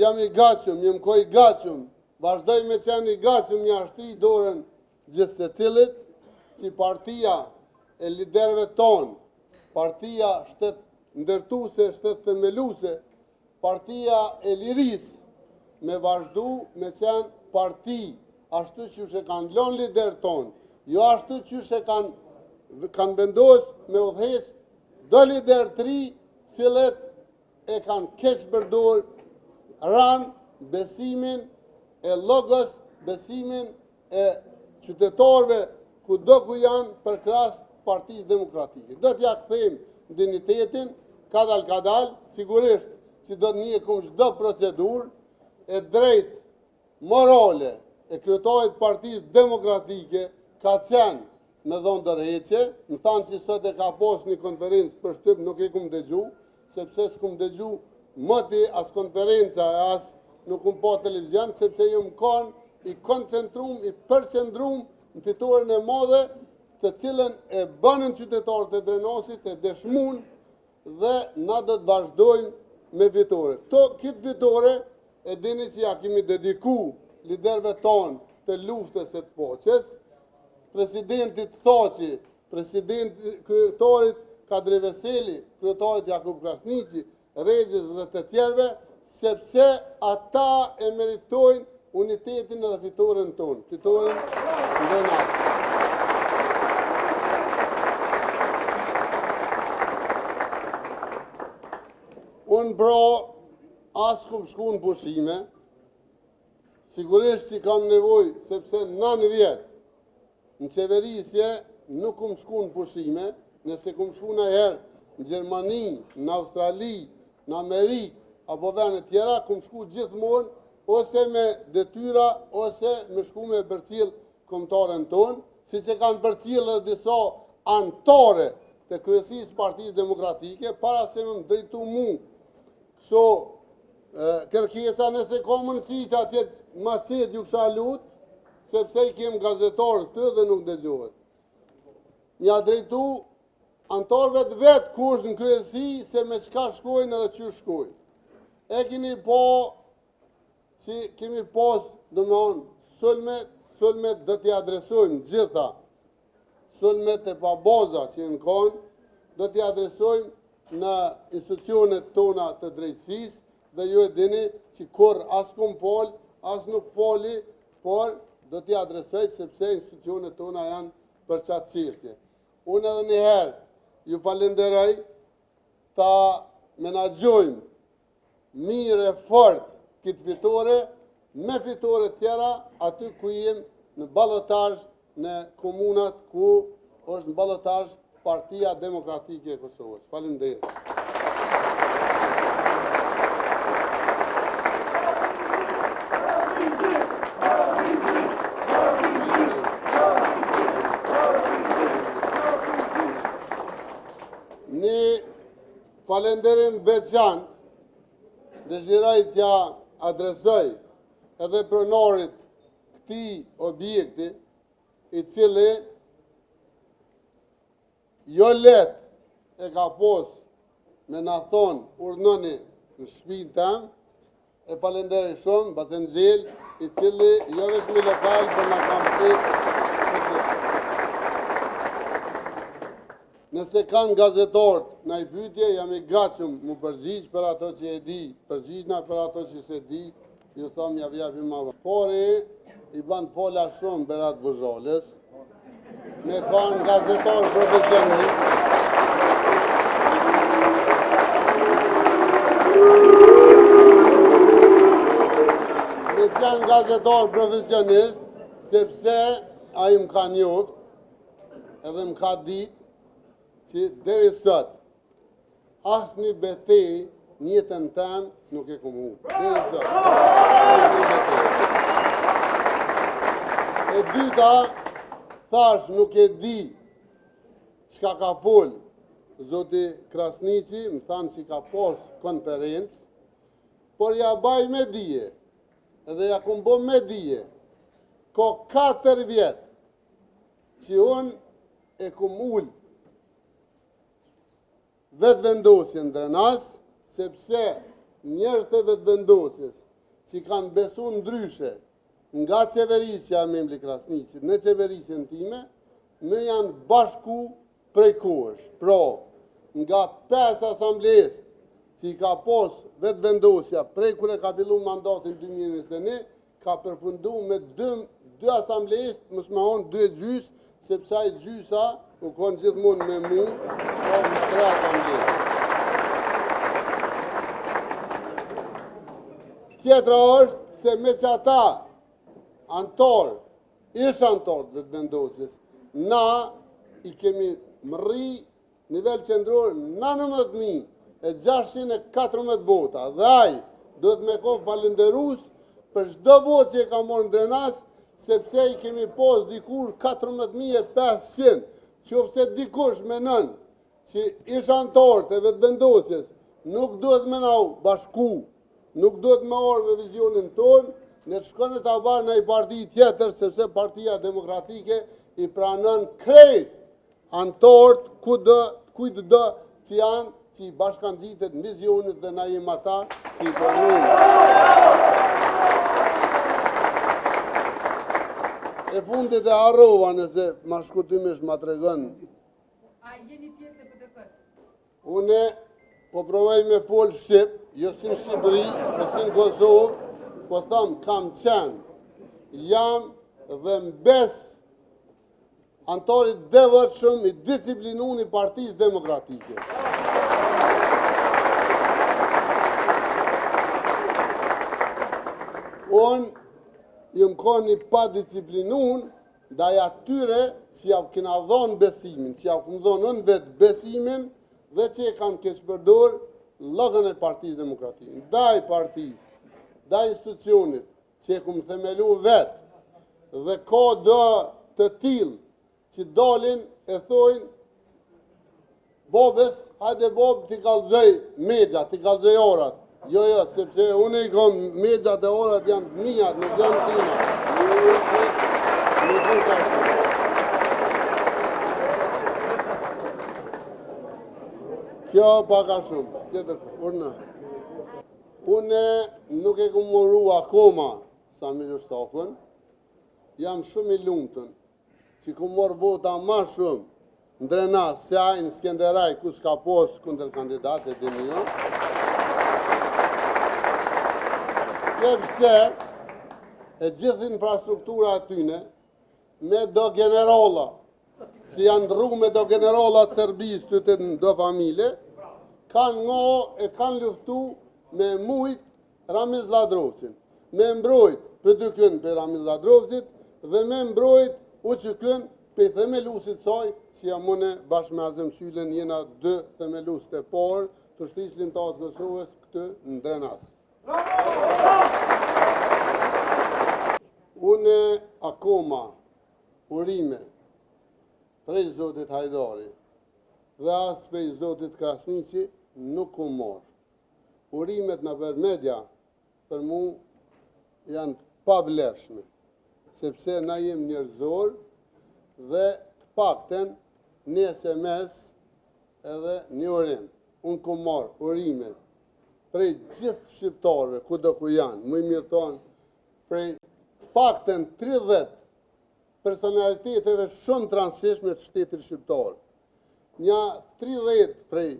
jam i gatshëm, jam ko i gatshëm, vazhdoj me qenë i gatshëm një ashti dorën gjithë se cilit, si partia e liderëve tonë, partia shtet ndërtuse, shtet themeluse, partia e lirisë, me vazhdu me qenë parti, ashtu që se kanë lënë lider tonë, jo ashtu që se kanë vendos me udhëheq do lider të ri, cilët e kanë keq përdor ran besimin e logos, besimin e qytetarëve kudo ku janë për krahas Partisë Demokratike. Do t'ja kthejmë dinitetin, kadal, sigurisht si do të njihemi çdo procedurë e drejt morale e kryetarit Partisë Demokratike ka qenë me dhonë dërheqje, më thanë që sot e ka pas një konferencë për shtyp, nuk e kum dëgju, sepse s'kum dëgju moti as konferenca, as nuk kum pa televizion, sepse ju më kanë i koncentrum, i përqendrum në fitoren e madhe, të cilën e bënën qytetarët e Drenasit, e dëshmun dhe na do të vazhdojnë me fitore. Këtë fitore e dini që ja kemi dediku liderëve tonë të luftës e të poqes, presidentit Thaçi, kryetarit Kadri Veseli, kryetarit Jakub Krasniqi, Regjës dhe të tjerëve, sepse ata e meritojnë unitetin dhe fitoren tonë, fitoren në Drenas. Unë asë kum shku në pushime, sigurisht që kam nevoj, sepse 9 vjetë në qeverisje nuk kum shku në pushime, nëse kum shku në herë në Gjermani, në Australi, në Amerikë, apo vene tjera, kum shku gjithmonë, ose me detyra, ose me shku me bërcil kombëtaren tonë, si që kanë bërcil dhe disa antare të kryesisë Partisë Demokratike, para se më drejtu mu, këso kërkesa nëse ka mundësi që atje ma qetë ju kësha lutë, sepse i kem gazetarë të dhe nuk dëgjohet. Mja drejtu antarëve të vetë kush në kryesi se me qka shkojnë edhe që shkojnë. E keni po që kemi pas, do me onë, sulmet dhe t'i adresojmë gjitha, sulmet e pabaza që në kanë, dhe t'i adresojmë në institucionet tona të drejtësisë, dhe ju e dini që kur as kum fol, as nuk foli, por do t'i adresoj sepse institucionet tona janë për qatë çështje. Unë edhe njëherë ju falenderoj ta menaxhojmë mirë e fort këtë fitore, me fitore tjera aty ku jem në ballotazh në komunat ku është në ballotazh Partia Demokratike e Kosovës. Faleminderit. Falenderim veçantë dëshiroj t'ja adresoj edhe pronarit këtij objekti, i cili jo let e ka pos me na thonë urnoni në shtëpinë tem, e falenderoj shumë Bazenxhel, i cili jo vetëm lokal për na ka mbështetur. Nëse kanë gazetarët në i pyetje, jam i gatshëm mu përgjigj për ato që e di, përgjigjna për ato që se di, ju thom ja vjafim ma vërë. Pori, i ban pola shumë Berat Buzhalës, me kanë gazetarë profesionist. Me kanë gazetarë profesionist, sepse a i më ka njoft, edhe më ka dit, që deri sot, asë një betej njëtën tem nuk e kumu. Deri sot. E dyta, thash nuk e di çka ka fol zoti Krasniqi, më thanë që ka pos konferencë, por ja baj me dije, edhe ja kumbo me dije, ko 4 vjetë që unë e kumull vetë vendosje në Drenas, sepse njerëz të vetë vendosjes që kanë besu ndryshe nga qeverisja e Membli Krasniqit në qeverisjen time, me janë bashku prej kohësh. Pra, nga 5 asamblesë që i ka pos vetë vendosja prej kër e ka fillu mandatin 2021, ka përfundu me 2 asamblesë, mësë ma onë 2 gjysë, sepse ai gjysa u konë gjithmonë me mu, pra në 3 asamblesë. Tjetra është se me që ata antarë, ish antarë dhe të vendosjes, na i kemi mëri nivel qendror 19.614 vota. Dhe ai duhet me kohë falenderus për çdo votë që e ka morë në Drenas, sepse i kemi pos dikur 14.500, qofse dikush menon që ish antarët e vetë vendosjes nuk duhet me na bashku, nuk duhet me orë me vizionin tonë, në të shkone të avarë në i parti tjetër, sepse Partia Demokratike i pranon krejt antarët kujtë dë që janë që i bashkan gjitet në vizionit dhe na jem ata që i pranojnë. E fundit e harrova nëse ma shkurtimisht ma tregon. A jeni pjesë e PDK-s? Une po provoj me fol shqip, jo si në Shqipëri, po si në Kosovë, po thëmë kam qenë, jam dhe mbes antarit devotshëm i disciplinun i Partisë Demokratike. Unë jëm koni pa disciplinun, ndaj atyre që javë kina dhonë besimin, që javë këmë dhonë në vetë besimin, dhe që e kanë keqpërdor logën e Partisë Demokratike. Ndaj partisë, ndaj institucionit, që e këmë themelu vetë, dhe ka do të tilë, që dalin e thojnë, bobës, hajde bobë t'i kalëzëj megja, t'i kalëzëj orat. Jo, sepse unë i kom megjat e orat janë të mijat, nuk janë tina. Kjo paka shumë, tjetër, urna. Une nuk e kom moru akoma sa Miloshtokën, jam shumë i lumëtën, që kom morë vota ma shumë në Drenas, se ajnë Skenderaj, ku s'ka posë kundër kandidate dhe një, sepse e gjithë infrastruktura atyne me do generala, që janë ndru me do generala të Serbis të të në do familje, kanë kanë luftu me mujt Ramiz Ladrovcin, me mbrojt për dykën për Ramiz Ladrovcit dhe me mbrojt u qëkën për themelusit saj, që jam mëne bashkë me Azem Sylen jena 2 themelusit e parë të shtisë limtatë Kosovës këtë në Drenas. Une akoma urime prej Zotit Hajdari dhe as prej Zotit Krasniqi nuk ku morë. Urimet në për media për mu janë pavlershme, sepse na jem njerëzor dhe të pakten një SMS edhe një urim. Unë ku marë urime prej gjithë shqiptarëve, ku do ku janë, më i mirë tonë, prej pakten 30 personaliteteve shumë transishme të shtetit shqiptarë. Nja 30 prej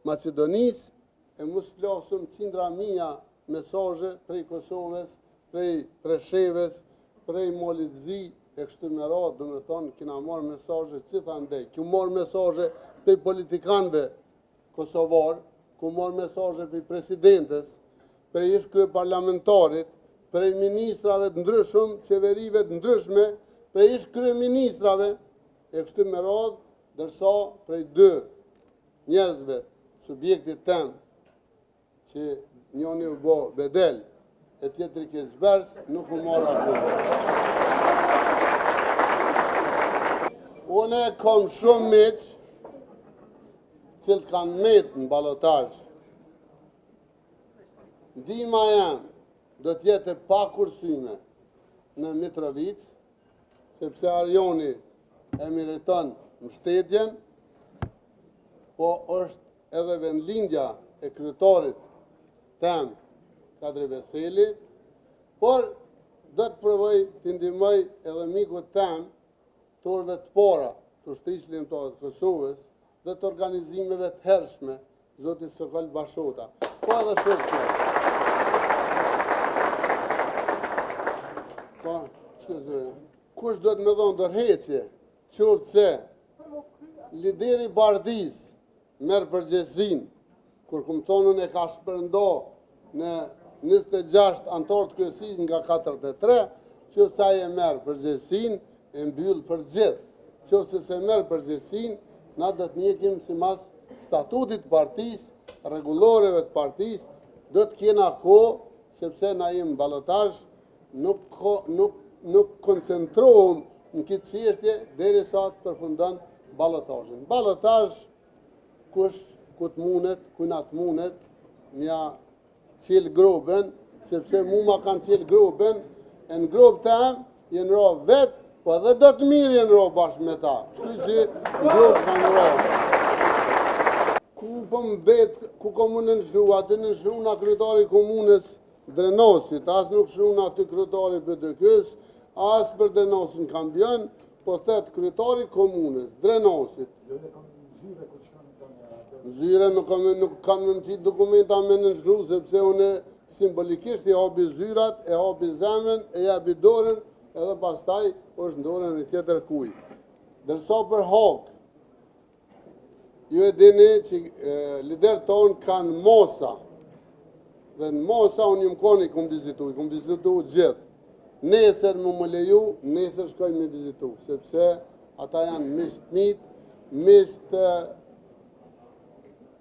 Macedonisë, e mos flasëm qindra mija mesaje prej Kosovës, prej Preshevës, prej Molitzi, e kështu me radhë, dhe me thonë, kina marrë mesaje cita ndej, ku marrë mesaje prej politikanëve kosovarë, ku marrë mesaje prej presidentes, prej ish krye parlamentarit, prej ministrave të ndryshëm, qeverive të ndryshme, prej ish krye ministrave, e kështu me radhë, dërsa prej 2 njerëzve, subjektit tem, që njoni u bo bedel, e tjetëri ke zbers, nuk u mora akome. Une kom shumë meqë, cilë kanë metë në balotaj. Ndihma jam do t'jetë pa kursyme në Mitrovic, sepse Arjoni e meriton mbështetjen, po është edhe vendlindja e kryetarit tem Kadri Veseli, por do të provoj të ndihmoj edhe mikut tem të orëve të para të ushtrisë ligjore të Kosovës dhe të organizimeve të hershme, zoti Sokol Bashota. Po edhe shumë. Po, kush do të më dhonë ndërheqje, qoftë se lideri Bardhis merr përgjegjësinë, kur kumtonën e ka shpërndo në 26 antar të kryesisë nga 43, qoftë ai e merr përgjegjësinë e mbyll për gjithë. Qoftë se merr përgjegjësinë, na do të njekim sipas statutit të partisë, rregulloreve të partisë, do të kena kohë, sepse na jemi ballotazh, nuk koncentrohem në këtë çështje derisa të përfundon ballotazhin. Ballotazh kush ku të mundet, ku na të mundet, mja qelë groben, sepse mu ma kanë qelë groben, e në grobë të em, jenë ro vetë, po edhe do të mirë jenë ro bashkë me ta. Shtu që në grobë kanë ro. Ku po mbet, ku komunën shru, aty në shru nga kryetari komunës Drenosit, as nuk shru nga aty kryetari BDK-s, as për Drenosin kambion, po thetë kryetari komunës Drenosit. Zyre nuk kanë më mëqit dokumenta me në shkru, sepse une simbolikisht e habi zyrat, e habi zemën, e jabi dorën, edhe pastaj është ndorën në tjetër kuj. Dërso për hokë, ju e dini që lider tonë kanë mosa, dhe në mosa unë një mkoni i këmë vizitu gjithë. Nesër më leju, nesër shkojnë me vizitu, sepse ata janë misht mitë, misht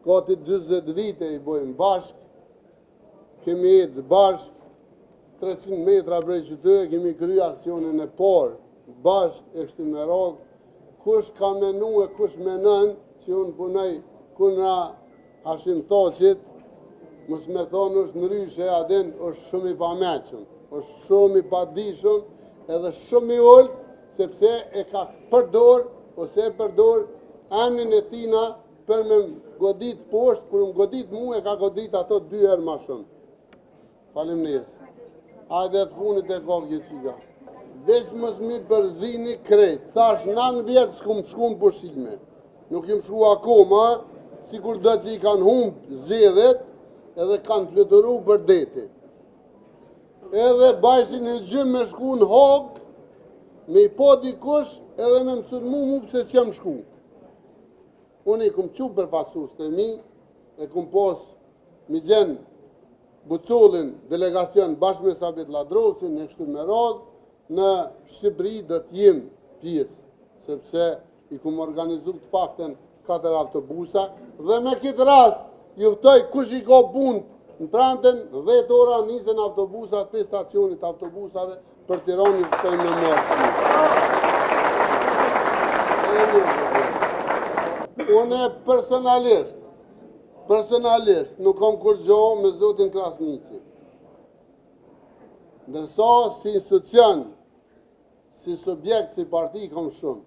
gati 20 vite i bojmë bashkë, kemi ecë bashkë, 300 metra prej qytetit, kemi kryer aksionin e parë, bashkë e kështu me radhë. Kush ka menu e kush menon që unë punoj kuna Hashim Thaçit, mos me thonë është në ryshe, adin është shumë i pameqëm, është shumë i padishëm, edhe shumë i ullë, sepse e ka përdor, ose e përdor emrin e tina për me godit poshtë, kur më godit mu e ka godit ato 2 herë ma shumë. Faleminderit. Hajde të funit e kokë gjithësika. Veç mos mi përzini krejt. Tash 9 vjetë s'kum shku në pushime. Nuk jam shku akoma, sikur do që i kanë humbë zgjedhjet edhe kanë fluturu për deti. Edhe bajsin e gjymë me shku në hogë, me i po dikush edhe me mësërmu mu pëse që më shku. Unë i kum qu për pasus të mi, e kum pos mi gjenë Bucullin delegacion bashkë me Sabit Ladrovcin, në kështu me radhë, në Shqipëri do t'jem pjesë, sepse i kum organizu të pakten 4 autobusa, dhe me këtë rast, juftoj kush i ka punë në premten, 10 ora nisen autobusat për stacionit autobusave, për Tiranë juftoj me mërë. Unë personalisht nuk kam kur gjohë me zotin Krasniqi. Ndërsa si institucion, si subjekt, si parti kam shumë.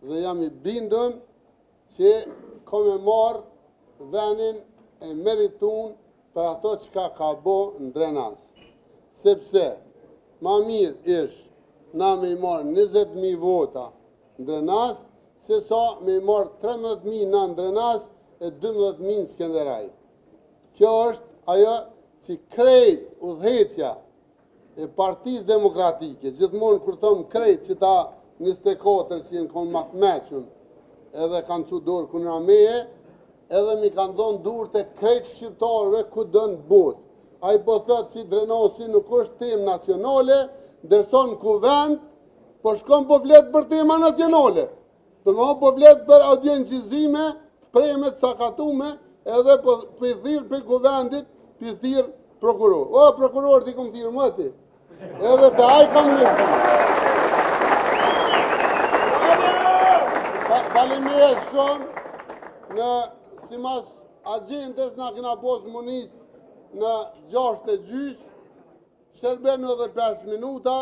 Dhe jam i bindën që kam e marrë venin e meritun për ato që ka bo në Drenas. Sepse ma mirë ish na me i marrë 20.000 vota në Drenas, se sa me i marrë 13.000 në Drenas e 12.000 në Skenderaj. Kjo është ajo që krejt udhëheqja e Partisë Demokratike, gjithmonë kur thëmë krejt që ta 24 që jenë konë matë meqën, edhe kanë që dorë kuna meje, edhe mi kanë dhonë dur të krejt shqiptarëve ku dënë botë. A i po thëtë që Drenosi nuk është temë nacionale, ndërson kuvend, po shkon po fletë për tema nacionale. Të më po fletë për audiencizime, premet sakatume, edhe për thirë për kuvendit, për thirë prokuror. O, prokuror t'i kom thirë më ti. Edhe të aj kanë me thirë. Faleminderit shumë në simas agjendës na kena posë munis në 6:30, shërbenu edhe 5 minuta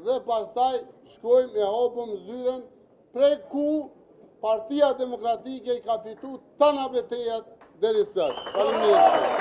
dhe pastaj shkojmë e hapëm zyren prej ku Partia Demokratike i ka fitu të në betejat deri sot. Faleminderit.